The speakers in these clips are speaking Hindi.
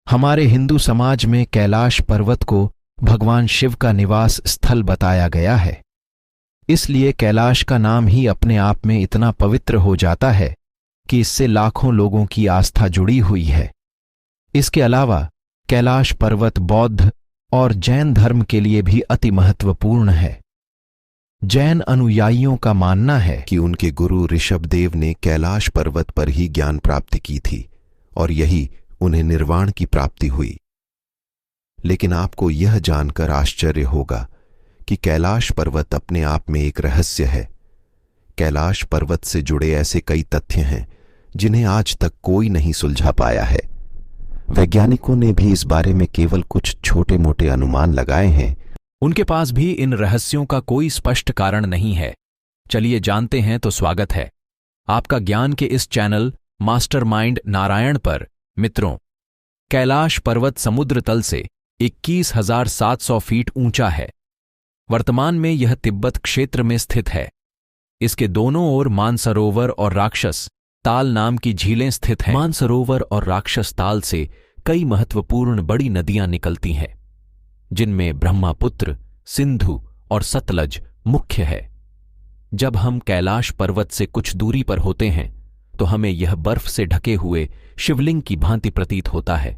हमारे हिंदू समाज में कैलाश पर्वत को भगवान शिव का निवास स्थल बताया गया है। इसलिए कैलाश का नाम ही अपने आप में इतना पवित्र हो जाता है कि इससे लाखों लोगों की आस्था जुड़ी हुई है। इसके अलावा कैलाश पर्वत बौद्ध और जैन धर्म के लिए भी अति महत्वपूर्ण है। जैन अनुयायियों का मानना है कि उनके गुरु ऋषभदेव ने कैलाश पर्वत पर ही ज्ञान प्राप्ति की थी और यही उन्हें निर्वाण की प्राप्ति हुई। लेकिन आपको यह जानकर आश्चर्य होगा कि कैलाश पर्वत अपने आप में एक रहस्य है। कैलाश पर्वत से जुड़े ऐसे कई तथ्य हैं जिन्हें आज तक कोई नहीं सुलझा पाया है। वैज्ञानिकों ने भी इस बारे में केवल कुछ छोटे मोटे अनुमान लगाए हैं। उनके पास भी इन रहस्यों का कोई स्पष्ट कारण नहीं है। चलिए जानते हैं। तो स्वागत है आपका ज्ञान के इस चैनल मास्टरमाइंड नारायण पर। मित्रों, कैलाश पर्वत समुद्र तल से 21,700 फीट ऊंचा है। वर्तमान में यह तिब्बत क्षेत्र में स्थित है। इसके दोनों ओर मानसरोवर और राक्षस ताल नाम की झीलें स्थित हैं। मानसरोवर और राक्षस ताल से कई महत्वपूर्ण बड़ी नदियां निकलती हैं, जिनमें ब्रह्मपुत्र, सिंधु और सतलज मुख्य है। जब हम कैलाश पर्वत से कुछ दूरी पर होते हैं तो हमें यह बर्फ से ढके हुए शिवलिंग की भांति प्रतीत होता है।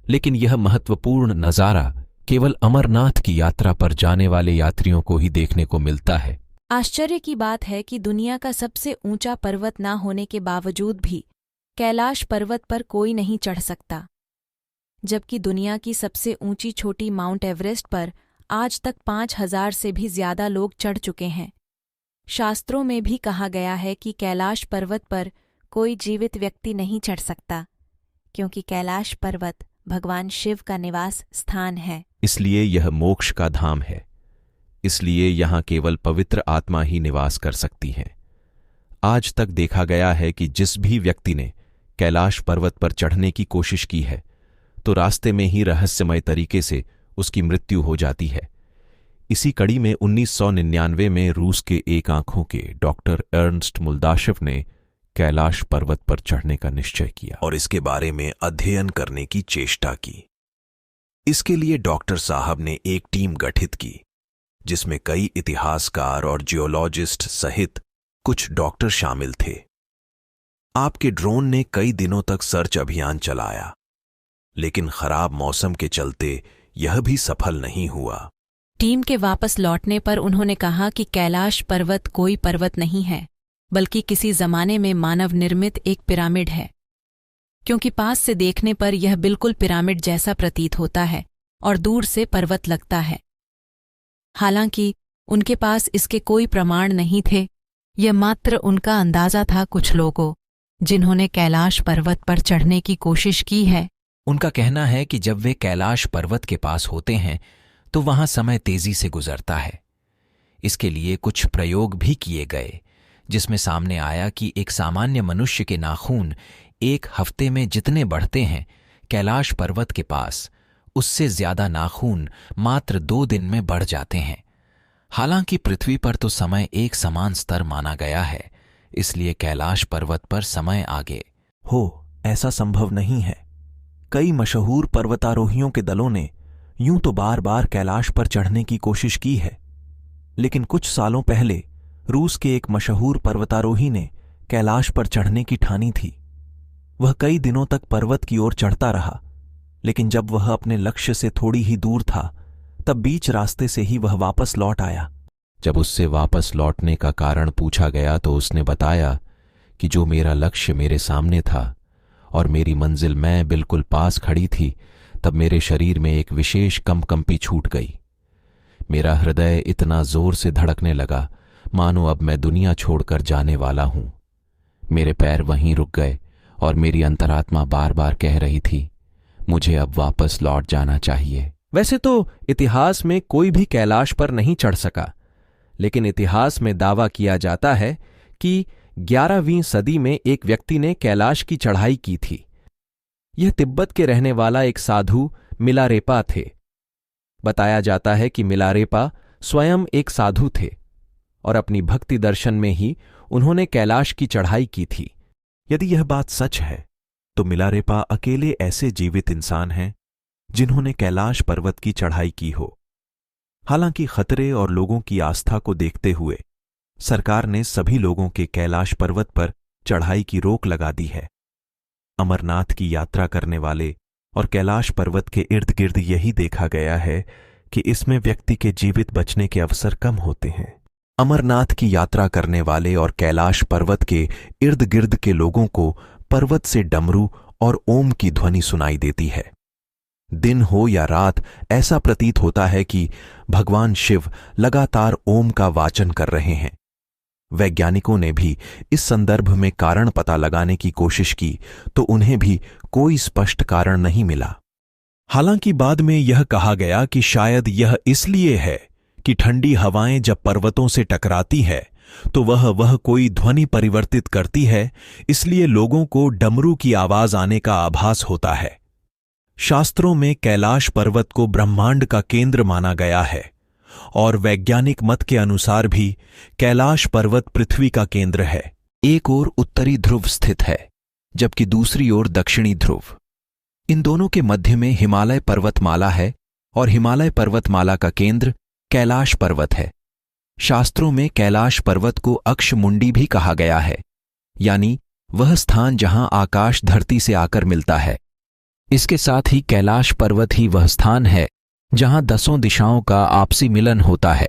लेकिन यह महत्वपूर्ण नजारा केवल अमरनाथ की यात्रा पर जाने वाले यात्रियों को ही देखने को मिलता है। आश्चर्य की बात है कि दुनिया का सबसे ऊंचा पर्वत न होने के बावजूद भी कैलाश पर्वत पर कोई नहीं चढ़ सकता, जबकि दुनिया की सबसे ऊंची छोटी माउंट एवरेस्ट पर आज तक 5,000 से भी ज्यादा लोग चढ़ चुके हैं। शास्त्रों में भी कहा गया है कि कैलाश पर्वत पर कोई जीवित व्यक्ति नहीं चढ़ सकता, क्योंकि कैलाश पर्वत भगवान शिव का निवास स्थान है। इसलिए यह मोक्ष का धाम है। इसलिए यहां केवल पवित्र आत्मा ही निवास कर सकती है। आज तक देखा गया है कि जिस भी व्यक्ति ने कैलाश पर्वत पर चढ़ने की कोशिश की है तो रास्ते में ही रहस्यमय तरीके से उसकी मृत्यु हो जाती है। इसी कड़ी में 1999 में रूस के एक आंखों के डॉक्टर अर्नस्ट मुल्दाशेव ने कैलाश पर्वत पर चढ़ने का निश्चय किया और इसके बारे में अध्ययन करने की चेष्टा की। इसके लिए डॉक्टर साहब ने एक टीम गठित की, जिसमें कई इतिहासकार और जियोलॉजिस्ट सहित कुछ डॉक्टर शामिल थे। आपके ड्रोन ने कई दिनों तक सर्च अभियान चलाया, लेकिन खराब मौसम के चलते यह भी सफल नहीं हुआ। टीम के वापस लौटने पर उन्होंने कहा कि कैलाश पर्वत कोई पर्वत नहीं है, बल्कि किसी जमाने में मानव निर्मित एक पिरामिड है, क्योंकि पास से देखने पर यह बिल्कुल पिरामिड जैसा प्रतीत होता है और दूर से पर्वत लगता है। हालांकि उनके पास इसके कोई प्रमाण नहीं थे, यह मात्र उनका अंदाजा था कुछ लोगों जिन्होंने कैलाश पर्वत पर चढ़ने की कोशिश की है। उनका कहना है कि जब वे कैलाश पर्वत के पास होते हैं तो वहां समय तेजी से गुजरता है। इसके लिए कुछ प्रयोग भी किए गए, जिसमें सामने आया कि एक सामान्य मनुष्य के नाखून एक हफ्ते में जितने बढ़ते हैं, कैलाश पर्वत के पास उससे ज्यादा नाखून मात्र 2 दिन में बढ़ जाते हैं। हालांकि पृथ्वी पर तो समय एक समान स्तर माना गया है, इसलिए कैलाश पर्वत पर समय आगे हो ऐसा संभव नहीं है। कई मशहूर पर्वतारोहियों के दलों ने यूं तो बार बार कैलाश पर चढ़ने की कोशिश की है, लेकिन कुछ सालों पहले रूस के एक मशहूर पर्वतारोही ने कैलाश पर चढ़ने की ठानी थी। वह कई दिनों तक पर्वत की ओर चढ़ता रहा, लेकिन जब वह अपने लक्ष्य से थोड़ी ही दूर था, तब बीच रास्ते से ही वह वापस लौट आया। जब उससे वापस लौटने का कारण पूछा गया तो उसने बताया कि जो मेरा लक्ष्य मेरे सामने था और मेरी मंजिल मैं बिल्कुल पास खड़ी थी, तब मेरे शरीर में एक विशेष कंपी छूट गई। मेरा हृदय इतना जोर से धड़कने लगा मानो अब मैं दुनिया छोड़कर जाने वाला हूं। मेरे पैर वहीं रुक गए और मेरी अंतरात्मा बार बार कह रही थी, मुझे अब वापस लौट जाना चाहिए। वैसे तो इतिहास में कोई भी कैलाश पर नहीं चढ़ सका, लेकिन इतिहास में दावा किया जाता है कि 11वीं सदी में एक व्यक्ति ने कैलाश की चढ़ाई की थी। यह तिब्बत के रहने वाला एक साधु मिलारेपा थे। बताया जाता है कि मिलारेपा स्वयं एक साधु थे और अपनी भक्ति दर्शन में ही उन्होंने कैलाश की चढ़ाई की थी। यदि यह बात सच है तो मिलारेपा अकेले ऐसे जीवित इंसान हैं जिन्होंने कैलाश पर्वत की चढ़ाई की हो। हालांकि खतरे और लोगों की आस्था को देखते हुए सरकार ने सभी लोगों के कैलाश पर्वत पर चढ़ाई की रोक लगा दी है। अमरनाथ की यात्रा करने वाले और कैलाश पर्वत के इर्द गिर्द यही देखा गया है कि इसमें व्यक्ति के जीवित बचने के अवसर कम होते हैं। अमरनाथ की यात्रा करने वाले और कैलाश पर्वत के इर्द गिर्द के लोगों को पर्वत से डमरू और ओम की ध्वनि सुनाई देती है। दिन हो या रात ऐसा प्रतीत होता है कि भगवान शिव लगातार ओम का वाचन कर रहे हैं। वैज्ञानिकों ने भी इस संदर्भ में कारण पता लगाने की कोशिश की तो उन्हें भी कोई स्पष्ट कारण नहीं मिला। हालांकि बाद में यह कहा गया कि शायद यह इसलिए है कि ठंडी हवाएं जब पर्वतों से टकराती है तो वह कोई ध्वनि परिवर्तित करती है, इसलिए लोगों को डमरू की आवाज आने का आभास होता है। शास्त्रों में कैलाश पर्वत को ब्रह्मांड का केंद्र माना गया है और वैज्ञानिक मत के अनुसार भी कैलाश पर्वत पृथ्वी का केंद्र है। एक ओर उत्तरी ध्रुव स्थित है जबकि दूसरी ओर दक्षिणी ध्रुव। इन दोनों के मध्य में हिमालय पर्वतमाला है और हिमालय पर्वतमाला का केंद्र कैलाश पर्वत है। शास्त्रों में कैलाश पर्वत को अक्षमुंडी भी कहा गया है, यानी वह स्थान जहां आकाश धरती से आकर मिलता है। इसके साथ ही कैलाश पर्वत ही वह स्थान है जहां 10 दिशाओं का आपसी मिलन होता है।